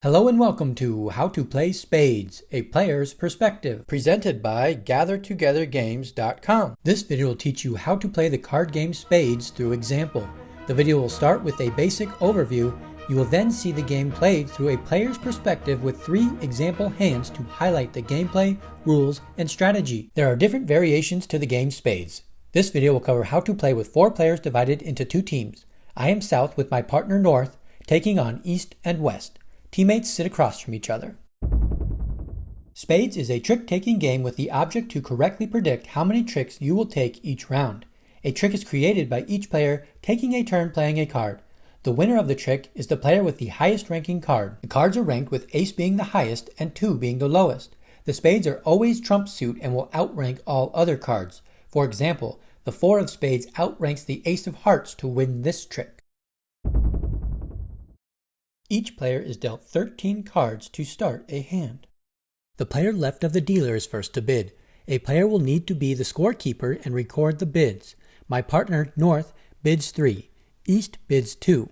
Hello and welcome to How to Play Spades, a Player's Perspective, presented by GatherTogetherGames.com. This video will teach you how to play the card game Spades through example. The video will start with a basic overview. You will then see the game played through a player's perspective with 3 example hands to highlight the gameplay, rules, and strategy. There are different variations to the game Spades. This video will cover how to play with 4 players divided into 2 teams. I am South with my partner North, taking on East and West. Teammates sit across from each other. Spades is a trick-taking game with the object to correctly predict how many tricks you will take each round. A trick is created by each player taking a turn playing a card. The winner of the trick is the player with the highest ranking card. The cards are ranked with ace being the highest and 2 being the lowest. The spades are always trump suit and will outrank all other cards. For example, the 4 of spades outranks the ace of hearts to win this trick. Each player is dealt 13 cards to start a hand. The player left of the dealer is first to bid. A player will need to be the scorekeeper and record the bids. My partner, North, bids 3. East bids 2.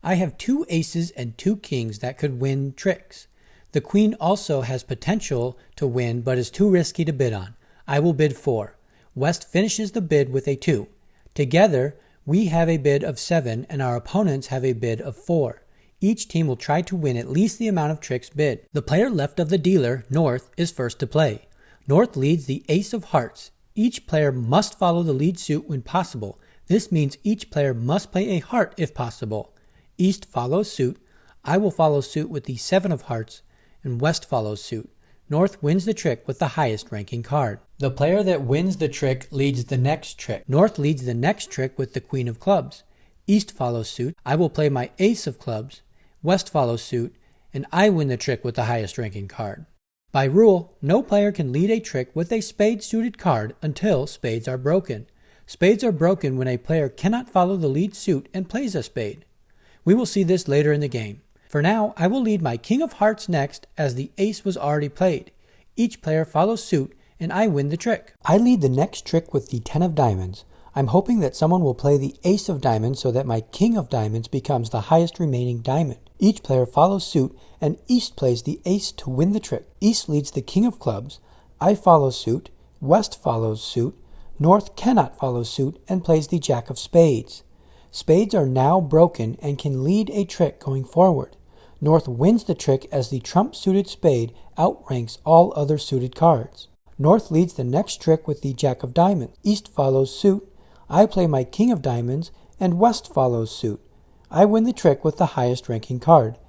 I have 2 aces and 2 kings that could win tricks. The queen also has potential to win but is too risky to bid on. I will bid 4. West finishes the bid with a 2. Together, we have a bid of 7 and our opponents have a bid of 4. Each team will try to win at least the amount of tricks bid. The player left of the dealer, North, is first to play. North leads the ace of hearts. Each player must follow the lead suit when possible. This means each player must play a heart if possible. East follows suit. I will follow suit with the 7 of hearts, and West follows suit. North wins the trick with the highest ranking card. The player that wins the trick leads the next trick. North leads the next trick with the queen of clubs. East follows suit. I will play my ace of clubs. West follows suit, and I win the trick with the highest ranking card. By rule, no player can lead a trick with a spade-suited card until spades are broken. Spades are broken when a player cannot follow the lead suit and plays a spade. We will see this later in the game. For now, I will lead my king of hearts next as the ace was already played. Each player follows suit, and I win the trick. I lead the next trick with the 10 of diamonds. I'm hoping that someone will play the ace of diamonds so that my king of diamonds becomes the highest remaining diamond. Each player follows suit, and East plays the ace to win the trick. East leads the king of clubs. I follow suit. West follows suit. North cannot follow suit and plays the jack of spades. Spades are now broken and can lead a trick going forward. North wins the trick as the trump-suited spade outranks all other suited cards. North leads the next trick with the jack of diamonds. East follows suit. I play my king of diamonds, and West follows suit. I win the trick with the highest ranking card.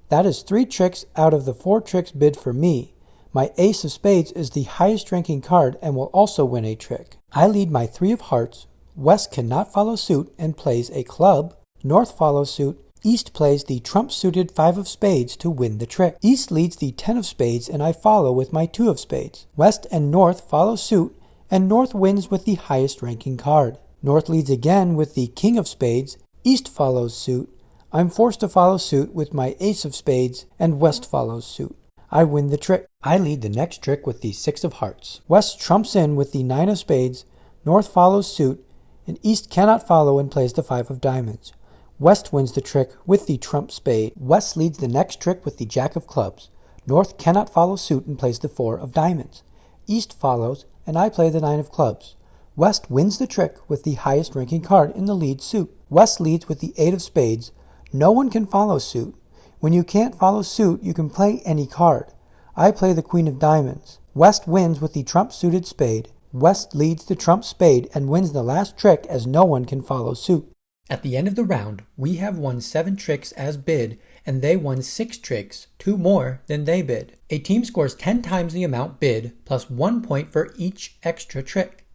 That is 3 tricks out of the 4 tricks bid for me. My ace of spades is the highest ranking card and will also win a trick. I lead my 3 of hearts. West cannot follow suit and plays a club. North follows suit. East plays the trump-suited 5 of spades to win the trick. East leads the 10 of spades and I follow with my 2 of spades. West and North follow suit and North wins with the highest ranking card. North leads again with the king of spades. East follows suit. I'm forced to follow suit with my ace of spades, and West follows suit. I win the trick. I lead the next trick with the 6 of hearts. West trumps in with the 9 of spades. North follows suit, and East cannot follow and plays the 5 of diamonds. West wins the trick with the trump spade. West leads the next trick with the jack of clubs. North cannot follow suit and plays the 4 of diamonds. East follows, and I play the 9 of clubs. West wins the trick with the highest ranking card in the lead suit. West leads with the 8 of spades. No one can follow suit. When you can't follow suit, you can play any card. I play the queen of diamonds. West wins with the trump-suited spade. West leads the trump spade and wins the last trick as no one can follow suit. At the end of the round, we have won 7 tricks as bid, and they won 6 tricks, 2 more than they bid. A team scores 10 times the amount bid, plus 1 point for each extra trick.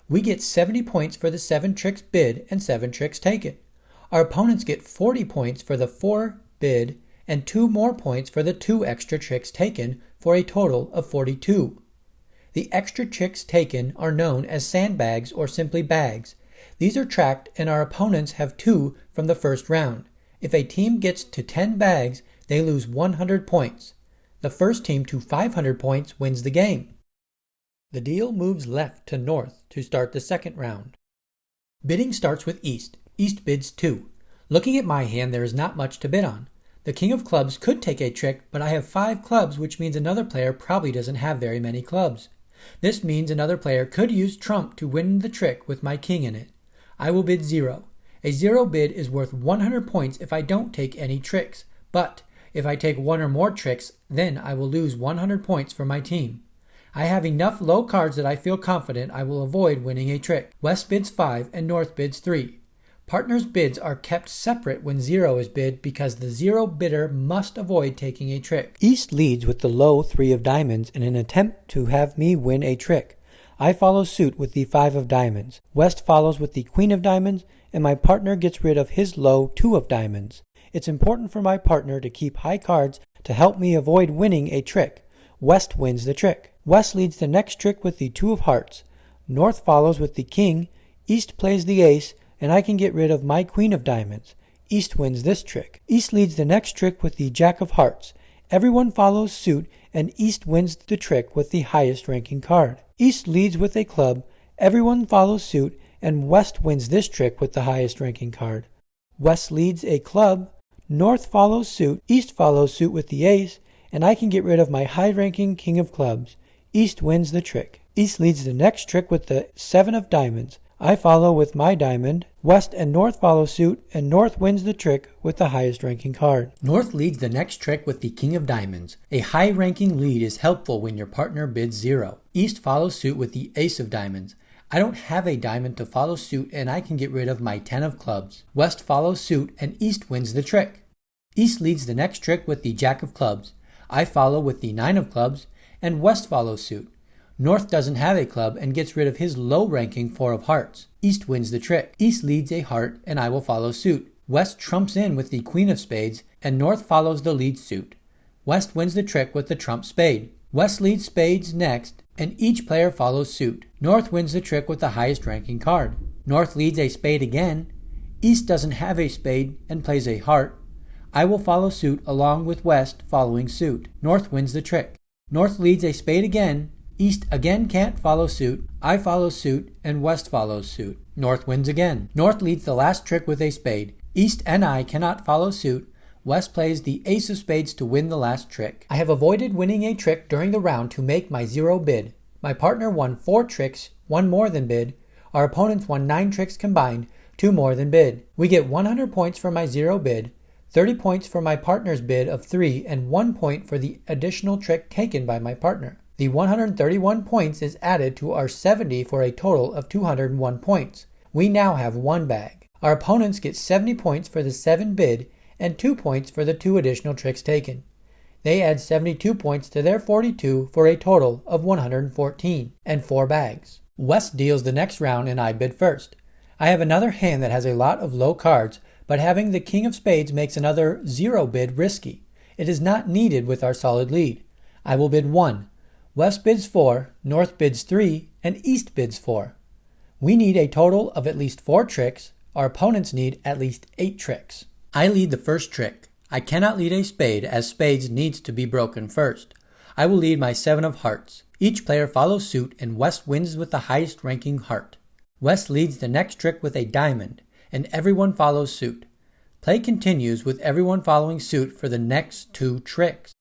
We get 70 points for the 7 tricks bid and 7 tricks taken. Our opponents get 40 points for the 4 bid and 2 more points for the 2 extra tricks taken for a total of 42. The extra tricks taken are known as sandbags or simply bags. These are tracked and our opponents have 2 from the first round. If a team gets to 10 bags, they lose 100 points. The first team to 500 points wins the game. The deal moves left to north to start the second round. Bidding starts with East. East bids 2. Looking at my hand, there is not much to bid on. The king of clubs could take a trick, but I have 5 clubs, which means another player probably doesn't have very many clubs. This means another player could use trump to win the trick with my king in it. I will bid 0. A 0 bid is worth 100 points if I don't take any tricks, but if I take 1 or more tricks, then I will lose 100 points for my team. I have enough low cards that I feel confident I will avoid winning a trick. West bids 5 and North bids 3. Partners' bids are kept separate when 0 is bid because the 0 bidder must avoid taking a trick. East leads with the low 3 of diamonds in an attempt to have me win a trick. I follow suit with the 5 of diamonds. West follows with the queen of diamonds, and my partner gets rid of his low 2 of diamonds. It's important for my partner to keep high cards to help me avoid winning a trick. West wins the trick. West leads the next trick with the 2 of hearts. North follows with the king. East plays the ace, and I can get rid of my queen of diamonds. East wins this trick. East leads the next trick with the jack of hearts. Everyone follows suit, and East wins the trick with the highest ranking card. East leads with a club. Everyone follows suit, and West wins this trick with the highest ranking card. West leads a club. North follows suit. East follows suit with the ace, and I can get rid of my high-ranking king of clubs. East wins the trick. East leads the next trick with the 7 of diamonds. I follow with my diamond. West and North follow suit, and North wins the trick with the highest ranking card. North leads the next trick with the king of diamonds. A high ranking lead is helpful when your partner bids 0. East follows suit with the ace of diamonds. I don't have a diamond to follow suit, and I can get rid of my 10 of clubs. West follows suit, and East wins the trick. East leads the next trick with the jack of clubs. I follow with the 9 of clubs, and West follows suit. North doesn't have a club and gets rid of his low-ranking 4 of hearts. East wins the trick. East leads a heart, and I will follow suit. West trumps in with the queen of spades, and North follows the lead suit. West wins the trick with the trump spade. West leads spades next, and each player follows suit. North wins the trick with the highest ranking card. North leads a spade again. East doesn't have a spade and plays a heart. I will follow suit along with West following suit. North wins the trick. North leads a spade again. East again can't follow suit. I follow suit, and West follows suit. North wins again. North leads the last trick with a spade. East and I cannot follow suit. West plays the ace of spades to win the last trick. I have avoided winning a trick during the round to make my 0 bid. My partner won 4 tricks, 1 more than bid. Our opponents won 9 tricks combined, 2 more than bid. We get 100 points for my 0 bid, 30 points for my partner's bid of 3, and 1 point for the additional trick taken by my partner. The 131 points is added to our 70 for a total of 201 points. We now have 1 bag. Our opponents get 70 points for the 7 bid and 2 points for the 2 additional tricks taken. They add 72 points to their 42 for a total of 114 and 4 bags. West deals the next round and I bid first. I have another hand that has a lot of low cards, but having the king of spades makes another 0 bid risky. It is not needed with our solid lead. I will bid 1. West bids 4, North bids 3, and East bids 4. We need a total of at least 4 tricks. Our opponents need at least 8 tricks. I lead the first trick. I cannot lead a spade as spades needs to be broken first. I will lead my 7 of hearts. Each player follows suit and West wins with the highest ranking heart. West leads the next trick with a diamond, and everyone follows suit. Play continues with everyone following suit for the next 2 tricks.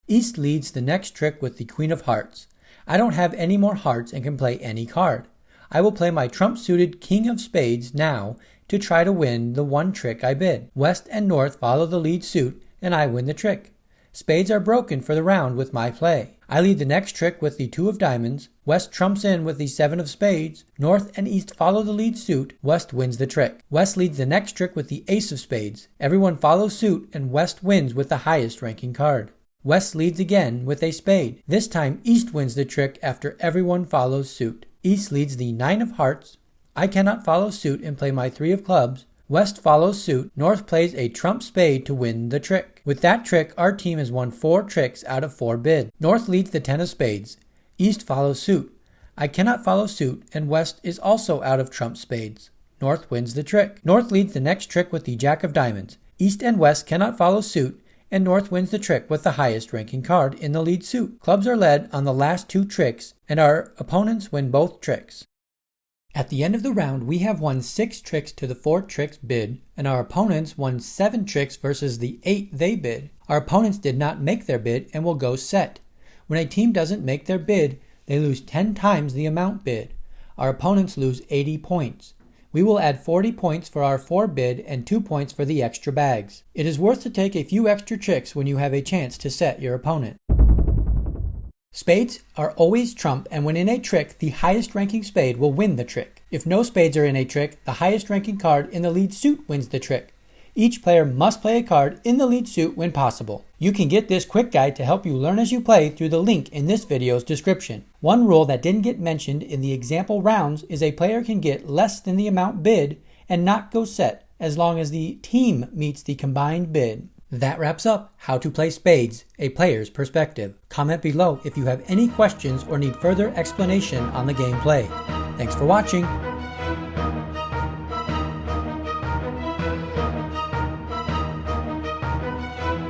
East leads the next trick with the queen of hearts. I don't have any more hearts and can play any card. I will play my trump-suited king of spades now to try to win the 1 trick I bid. West and North follow the lead suit, and I win the trick. Spades are broken for the round with my play. I lead the next trick with the 2 of diamonds. West trumps in with the 7 of spades. North and East follow the lead suit. West wins the trick. West leads the next trick with the ace of spades. Everyone follows suit, and West wins with the highest ranking card. West leads again with a spade. This time East wins the trick after everyone follows suit. East leads the 9 of hearts. I cannot follow suit and play my 3 of clubs. West follows suit. North plays a trump spade to win the trick. With that trick, our team has won 4 tricks out of 4 bid. North leads the 10 of spades. East follows suit. I cannot follow suit, and West is also out of trump spades. North wins the trick. North leads the next trick with the jack of diamonds. East and West cannot follow suit, and North wins the trick with the highest ranking card in the lead suit. Clubs are led on the last 2 tricks, and our opponents win both tricks. At the end of the round, we have won 6 tricks to the 4 tricks bid, and our opponents won 7 tricks versus the 8 they bid. Our opponents did not make their bid and will go set. When a team doesn't make their bid, they lose 10 times the amount bid. Our opponents lose 80 points. We will add 40 points for our 4 bid and 2 points for the extra bags. It is worth to take a few extra tricks when you have a chance to set your opponent. Spades are always trump, and when in a trick, the highest ranking spade will win the trick. If no spades are in a trick, the highest ranking card in the lead suit wins the trick. Each player must play a card in the lead suit when possible. You can get this quick guide to help you learn as you play through the link in this video's description. One rule that didn't get mentioned in the example rounds is a player can get less than the amount bid and not go set as long as the team meets the combined bid. That wraps up How to Play Spades, a Player's Perspective. Comment below if you have any questions or need further explanation on the gameplay. Thanks for watching.